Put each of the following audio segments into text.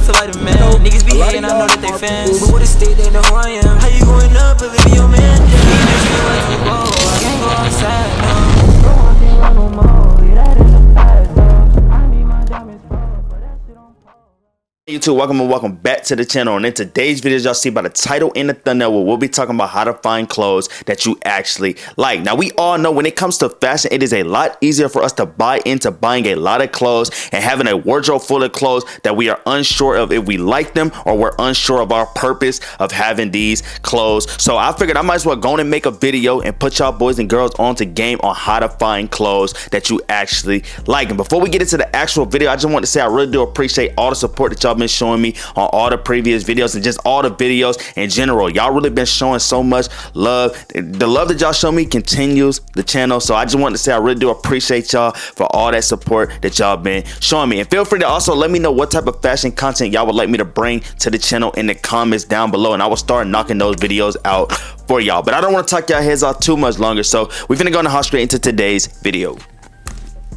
feel like the man. Niggas be hating, I know that they fans. But with the state, they know who I am. How you going up if it be your man? He makes me like a ball. I can't go outside, no. Go on, can't run no more. Yeah, that is a past, though. I need my diamonds fall, but that shit on pause. YouTube, welcome back to the channel. And in today's videos, y'all see by the title and the thumbnail, we'll be talking about how to find clothes that you actually like. Now, we all know when it comes to fashion, it is a lot easier for us to buy into buying a lot of clothes and having a wardrobe full of clothes that we are unsure of if we like them or we're unsure of our purpose of having these clothes. So I figured I might as well go on and make a video and put y'all boys and girls onto game on how to find clothes that you actually like. And before we get into the actual video, I just want to say I really do appreciate all the support that y'all been showing me on all the previous videos and just all the videos in general. Y'all really been showing so much love. The love that y'all show me continues the channel, so I just want to say I really do appreciate y'all for all that support that y'all been showing me. And feel free to also let me know what type of fashion content y'all would like me to bring to the channel in the comments down below, and I will start knocking those videos out for y'all. But I don't want to talk y'all heads off too much longer, so we're gonna go and hop straight into today's video.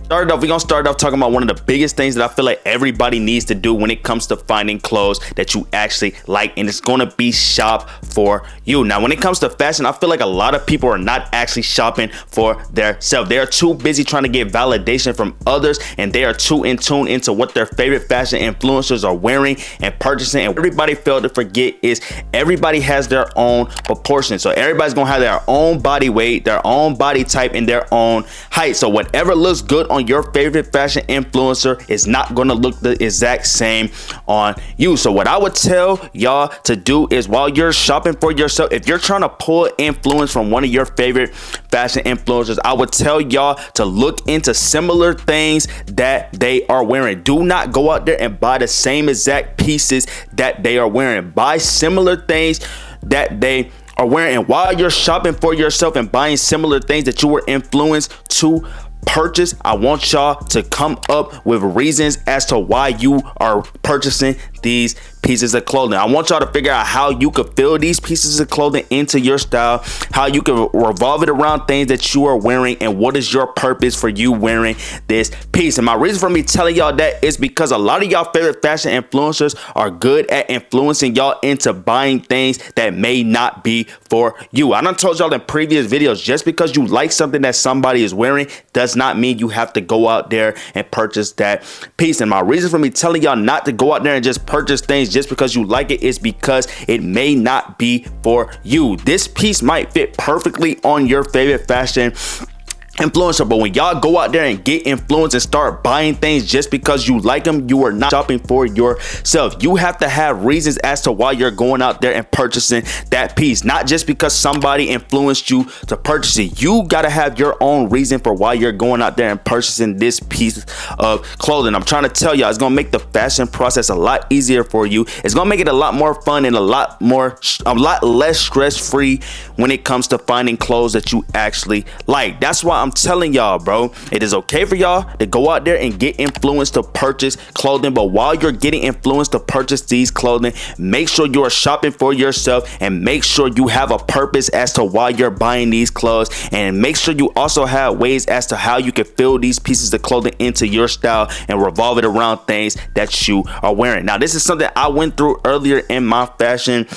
We're gonna start off talking about one of the biggest things that I feel like everybody needs to do when it comes to finding clothes that you actually like, and it's gonna be shop for you. Now, when it comes to fashion, I feel like a lot of people are not actually shopping for themselves. They are too busy trying to get validation from others, and they are too in tune into what their favorite fashion influencers are wearing and purchasing. And everybody failed to forget is everybody has their own proportion. So everybody's gonna have their own body weight, their own body type, and their own height. So whatever looks good on your favorite fashion influencer is not going to look the exact same on you. So what I would tell y'all to do is, while you're shopping for yourself, if you're trying to pull influence from one of your favorite fashion influencers, I would tell y'all to look into similar things that they are wearing. Do not go out there and buy the same exact pieces that they are wearing. Buy similar things that they are wearing. And while you're shopping for yourself and buying similar things that you were influenced to purchase, I want y'all to come up with reasons as to why you are purchasing these pieces of clothing. I want y'all to figure out how you could fill these pieces of clothing into your style, how you can revolve it around things that you are wearing, and what is your purpose for you wearing this piece. And my reason for me telling y'all that is because a lot of y'all favorite fashion influencers are good at influencing y'all into buying things that may not be for you. I done told y'all in previous videos, just because you like something that somebody is wearing does not mean you have to go out there and purchase that piece. And my reason for me telling y'all not to go out there and just purchase things just because you like it is because it may not be for you. This piece might fit perfectly on your favorite fashion influencer, but when y'all go out there and get influenced and start buying things just because you like them, you are not shopping for yourself. You have to have reasons as to why you're going out there and purchasing that piece, not just because somebody influenced you to purchase it. You got to have your own reason for why you're going out there and purchasing this piece of clothing. I'm trying to tell y'all, it's gonna make the fashion process a lot easier for you. It's gonna make it a lot more fun and a lot less stress-free when it comes to finding clothes that you actually like. That's why I'm telling y'all, bro, it is okay for y'all to go out there and get influenced to purchase clothing, but while you're getting influenced to purchase these clothing, make sure you are shopping for yourself, and make sure you have a purpose as to why you're buying these clothes, and make sure you also have ways as to how you can fill these pieces of clothing into your style and revolve it around things that you are wearing. Now, this is something I went through earlier in my fashion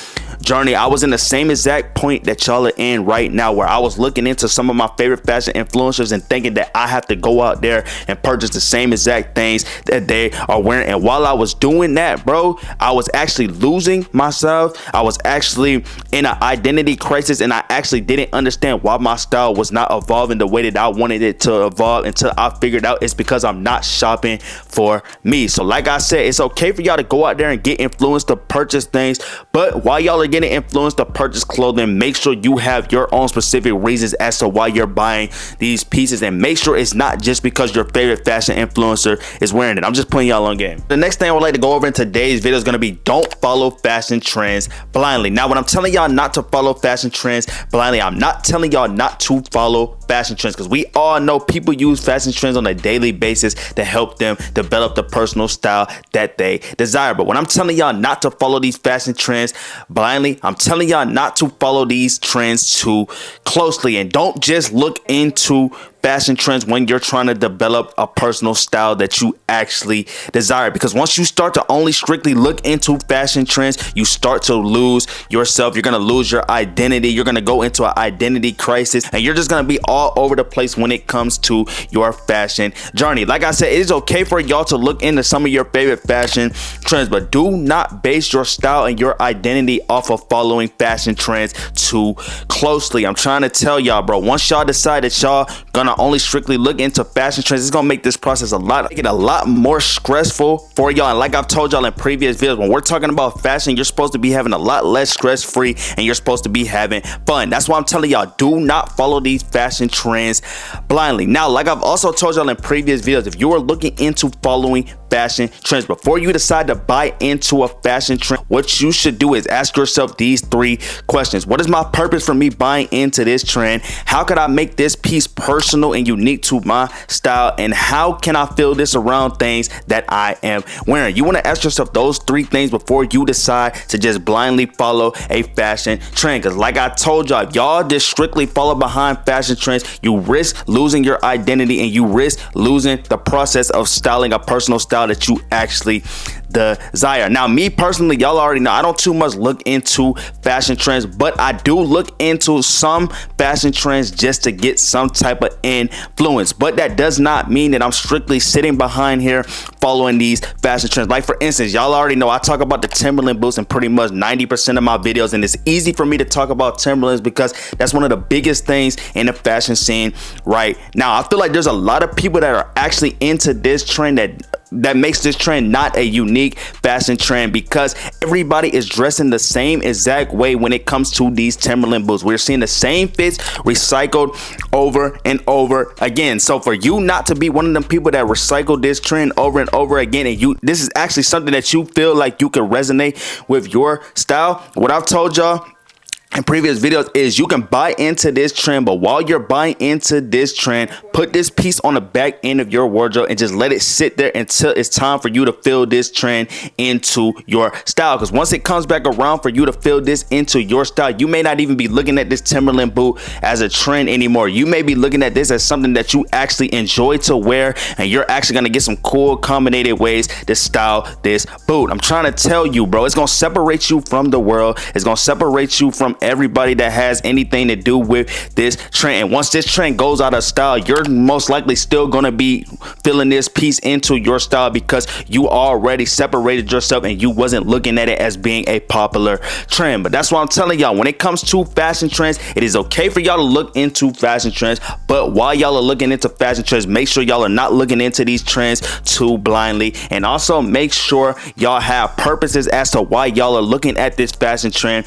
journey. I was in the same exact point that y'all are in right now, where I was looking into some of my favorite fashion influencers and thinking that I have to go out there and purchase the same exact things that they are wearing. And while I was doing that, bro, I was actually losing myself. I was actually in an identity crisis, and I actually didn't understand why my style was not evolving the way that I wanted it to evolve, until I figured out it's because I'm not shopping for me. So like I said, it's okay for y'all to go out there and get influenced to purchase things, but while y'all are getting influenced to purchase clothing, make sure you have your own specific reasons as to why you're buying these pieces, and make sure it's not just because your favorite fashion influencer is wearing it. I'm just putting y'all on game. The next thing I would like to go over in today's video is going to be, don't follow fashion trends blindly. Now, when I'm telling y'all not to follow fashion trends blindly, I'm not telling y'all not to follow fashion trends, because we all know people use fashion trends on a daily basis to help them develop the personal style that they desire. But when I'm telling y'all not to follow these fashion trends blindly, I'm telling y'all not to follow these trends too closely, and don't just look into fashion trends when you're trying to develop a personal style that you actually desire. Because once you start to only strictly look into fashion trends, you start to lose yourself. You're going to lose your identity. You're going to go into an identity crisis, and you're just going to be all over the place when it comes to your fashion journey. Like I said, it is okay for y'all to look into some of your favorite fashion trends, but do not base your style and your identity off of following fashion trends too closely. I'm trying to tell y'all, bro, once y'all decide that y'all gonna only strictly look into fashion trends, it's gonna make this process a lot more stressful for y'all. And like I've told y'all in previous videos, when we're talking about fashion, you're supposed to be having a lot less stress-free, and you're supposed to be having fun. That's why I'm telling y'all, do not follow these fashion trends blindly. Now, like I've also told y'all in previous videos, if you are looking into following fashion trends, before you decide to buy into a fashion trend, what you should do is ask yourself these 3 questions. What is my purpose for me buying into this trend? How could I make this piece personal and unique to my style? And how can I feel this around things that I am wearing? You want to ask yourself those 3 things before you decide to just blindly follow a fashion trend. Because like I told y'all, if y'all just strictly follow behind fashion trends, you risk losing your identity, and you risk losing the process of styling a personal style that you actually desire. Now, me personally, y'all already know I don't too much look into fashion trends, but I do look into some fashion trends just to get some type of influence. But that does not mean that I'm strictly sitting behind here following these fashion trends. Like for instance, y'all already know I talk about the Timberland boots in pretty much 90% of my videos, and it's easy for me to talk about Timberlands because that's one of the biggest things in the fashion scene right now. I feel like there's a lot of people that are actually into this trend that makes this trend not a unique fashion trend, because everybody is dressing the same exact way when it comes to these Timberland boots. We're seeing the same fits recycled over and over again. So for you not to be one of them people that recycle this trend over and over again, and this is actually something that you feel like you can resonate with your style, what I've told y'all in previous videos is you can buy into this trend, but while you're buying into this trend, put this piece on the back end of your wardrobe and just let it sit there until it's time for you to fill this trend into your style. Because once it comes back around for you to fill this into your style, you may not even be looking at this Timberland boot as a trend anymore. You may be looking at this as something that you actually enjoy to wear, and you're actually going to get some cool combinated ways to style this boot. I'm trying to tell you, bro, it's going to separate you from the world. It's going to separate you from everybody that has anything to do with this trend. And once this trend goes out of style, you're most likely still going to be filling this piece into your style because you already separated yourself and you wasn't looking at it as being a popular trend. But that's what I'm telling y'all, when it comes to fashion trends, it is okay for y'all to look into fashion trends, but while y'all are looking into fashion trends, make sure y'all are not looking into these trends too blindly, and also make sure y'all have purposes as to why y'all are looking at this fashion trend.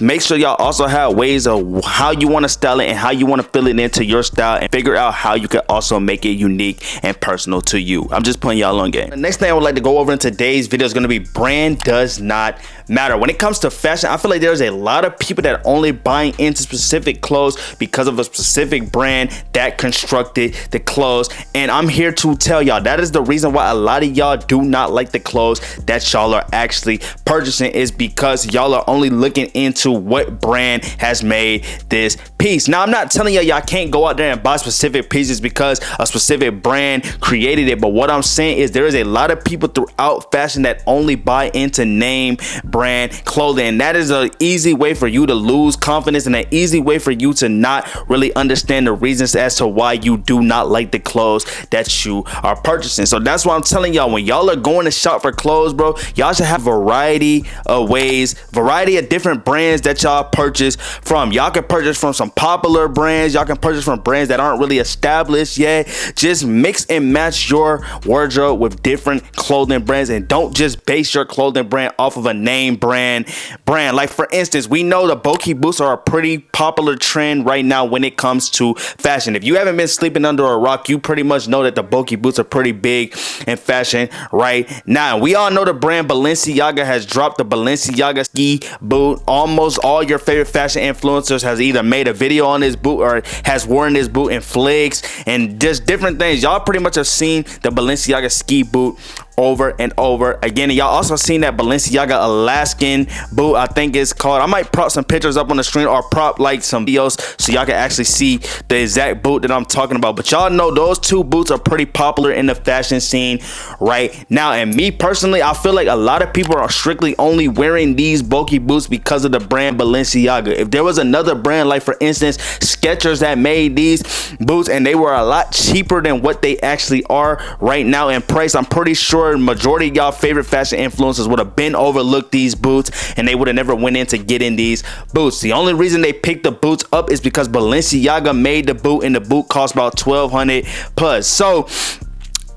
Make sure y'all also have ways of how you want to style it and how you want to fill it into your style, and figure out how you can also make it unique and personal to you. I'm just putting y'all on game. The next thing I would like to go over in today's video is going to be brand does not matter. When it comes to fashion, I feel like there's a lot of people that are only buying into specific clothes because of a specific brand that constructed the clothes, and I'm here to tell y'all that is the reason why a lot of y'all do not like the clothes that y'all are actually purchasing, is because y'all are only looking into what brand has made this piece. Now, I'm not telling y'all can't go out there and buy specific pieces because a specific brand created it, but what I'm saying is there is a lot of people throughout fashion that only buy into name brand clothing, and that is an easy way for you to lose confidence, and an easy way for you to not really understand the reasons as to why you do not like the clothes that you are purchasing. So that's why I'm telling y'all, when y'all are going to shop for clothes, bro, y'all should have variety of ways, variety of different brands that y'all purchase from. Y'all can purchase from some popular brands, y'all can purchase from brands that aren't really established yet. Just mix and match your wardrobe with different clothing brands, and don't just base your clothing brand off of a name brand. Like for instance, we know the bulky boots are a pretty popular trend right now when it comes to fashion. If you haven't been sleeping under a rock, you pretty much know that the bulky boots are pretty big in fashion right now. We all know the brand Balenciaga has dropped the Balenciaga ski boot. Almost all your favorite fashion influencers has either made a video on this boot or has worn this boot in flicks and just different things. Y'all pretty much have seen the Balenciaga ski boot over and over again. And y'all also seen that Balenciaga Alaskan boot, I think it's called. I might prop some pictures up on the screen or prop like some videos so y'all can actually see the exact boot that I'm talking about. But y'all know those two boots are pretty popular in the fashion scene right now. And me personally, I feel like a lot of people are strictly only wearing these bulky boots because of the brand Balenciaga. If there was another brand, like for instance Skechers, that made these boots and they were a lot cheaper than what they actually are right now in price, I'm pretty sure majority of y'all favorite fashion influencers would have been overlooked these boots and they would have never went in to get in these boots. The only reason they picked the boots up is because Balenciaga made the boot and the boot cost about $1,200 plus. So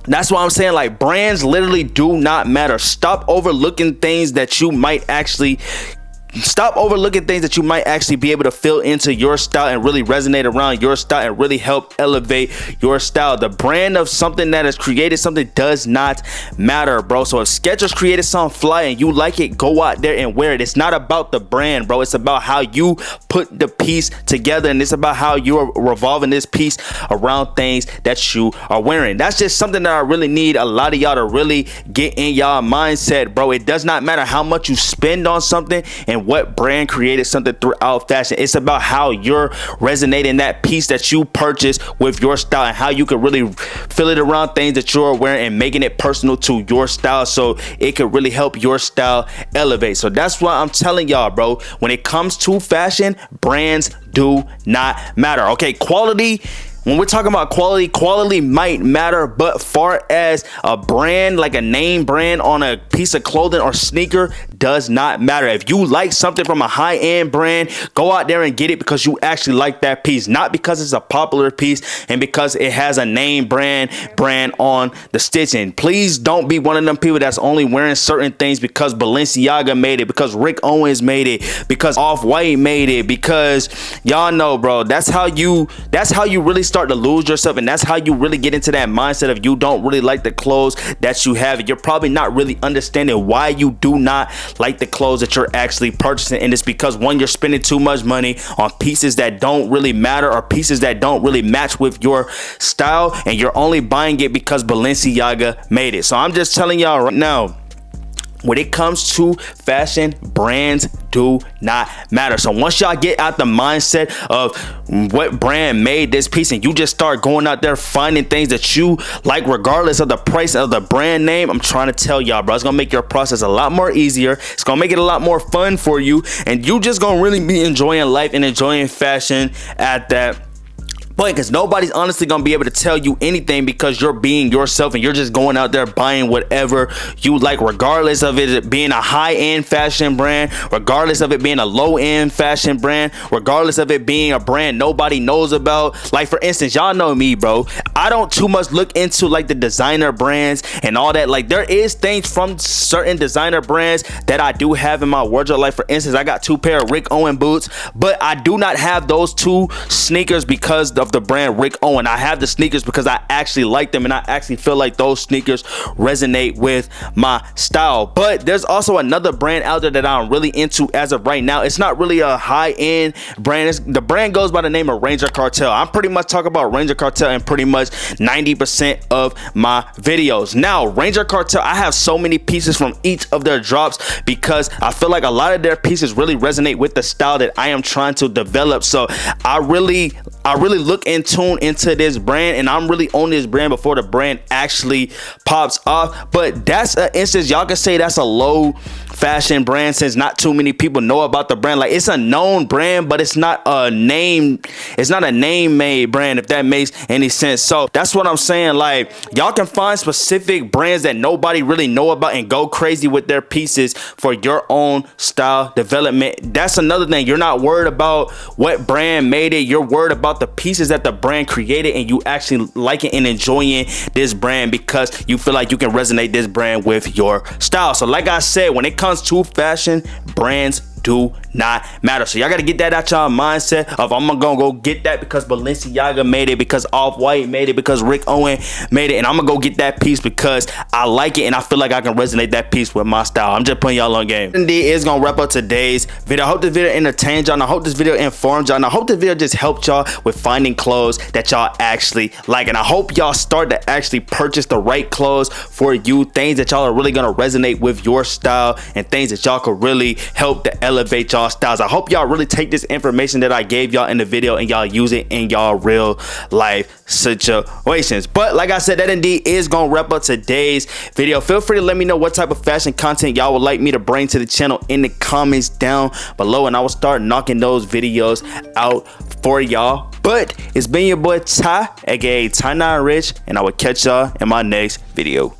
that's why I'm saying, like, brands literally do not matter. Stop overlooking things that you might actually be able to fill into your style and really resonate around your style and really help elevate your style. The brand of something that has created something does not matter, bro. So if Skechers created something fly and you like it, go out there and wear it. It's not about the brand, bro. It's about how you put the piece together, and it's about how you are revolving this piece around things that you are wearing. That's just something that I really need a lot of y'all to really get in y'all mindset, bro. It does not matter how much you spend on something and what brand created something throughout fashion. It's about how you're resonating that piece that you purchased with your style and how you can really fill it around things that you're wearing and making it personal to your style so it could really help your style elevate. So that's why I'm telling y'all, bro, when it comes to fashion, brands do not matter. Okay, quality. When we're talking about quality might matter, but far as a brand, like a name brand on a piece of clothing or sneaker, does not matter. If you like something from a high-end brand, go out there and get it because you actually like that piece, not because it's a popular piece and because it has a name brand on the stitching. Please don't be one of them people that's only wearing certain things because Balenciaga made it, because Rick Owens made it, because Off-White made it, because y'all know, bro, that's how you really start to lose yourself, and that's how you really get into that mindset of you don't really like the clothes that you have. You're probably not really understanding why you do not like the clothes that you're actually purchasing, and it's because, one, you're spending too much money on pieces that don't really matter or pieces that don't really match with your style, and you're only buying it because Balenciaga made it. So I'm just telling y'all right now, when it comes to fashion, brands do not matter. So once y'all get out the mindset of what brand made this piece and you just start going out there finding things that you like regardless of the price of the brand name, I'm trying to tell y'all, bro, it's gonna make your process a lot more easier. It's gonna make it a lot more fun for you, and you just gonna really be enjoying life and enjoying fashion at that point, because nobody's honestly gonna be able to tell you anything because you're being yourself and you're just going out there buying whatever you like, regardless of it being a high-end fashion brand, regardless of it being a low-end fashion brand, regardless of it being a brand nobody knows about. Like for instance, y'all know me, bro, I don't too much look into like the designer brands and all that. Like there is things from certain designer brands that I do have in my wardrobe. Like for instance, I got 2 pair of Rick Owens boots, but I do not have those 2 sneakers because of the brand Rick Owens. I have the sneakers because I actually like them and I actually feel like those sneakers resonate with my style. But there's also another brand out there that I'm really into as of right now. It's not really a high-end brand. The brand goes by the name of Ranger Cartel. I'm pretty much talking about Ranger Cartel in pretty much 90% of my videos. Now, Ranger Cartel, I have so many pieces from each of their drops because I feel like a lot of their pieces really resonate with the style that I am trying to develop. So I really look and tune into this brand, and I'm really on this brand before the brand actually pops off. But that's an instance, y'all can say that's a low fashion brand since not too many people know about the brand. Like it's a known brand, but it's not a name made brand, if that makes any sense. So that's what I'm saying. Like y'all can find specific brands that nobody really know about and go crazy with their pieces for your own style development. That's another thing. You're not worried about what brand made it. You're worried about the pieces that the brand created and you actually like it and enjoying this brand because you feel like you can resonate this brand with your style. So like I said, when it comes to fashion, brands do not matter. So y'all gotta get that out y'all mindset of I'm gonna go get that because Balenciaga made it, because Off-White made it, because Rick Owen made it, and I'm gonna go get that piece because I like it and I feel like I can resonate that piece with my style. I'm just putting y'all on game. Indeed, is gonna wrap up today's video. I hope this video entertained y'all, and I hope this video informed y'all, and I hope this video just helped y'all with finding clothes that y'all actually like, and I hope y'all start to actually purchase the right clothes for you, things that y'all are really gonna resonate with your style and things that y'all could really help to elevate y'all styles. I hope y'all really take this information that I gave y'all in the video and y'all use it in y'all real life situations. But like I said, that indeed is gonna wrap up today's video. Feel free to let me know what type of fashion content y'all would like me to bring to the channel in the comments down below, and I will start knocking those videos out for y'all. But it's been your boy Ty, aka tynotrixhh, and I will catch y'all in my next video.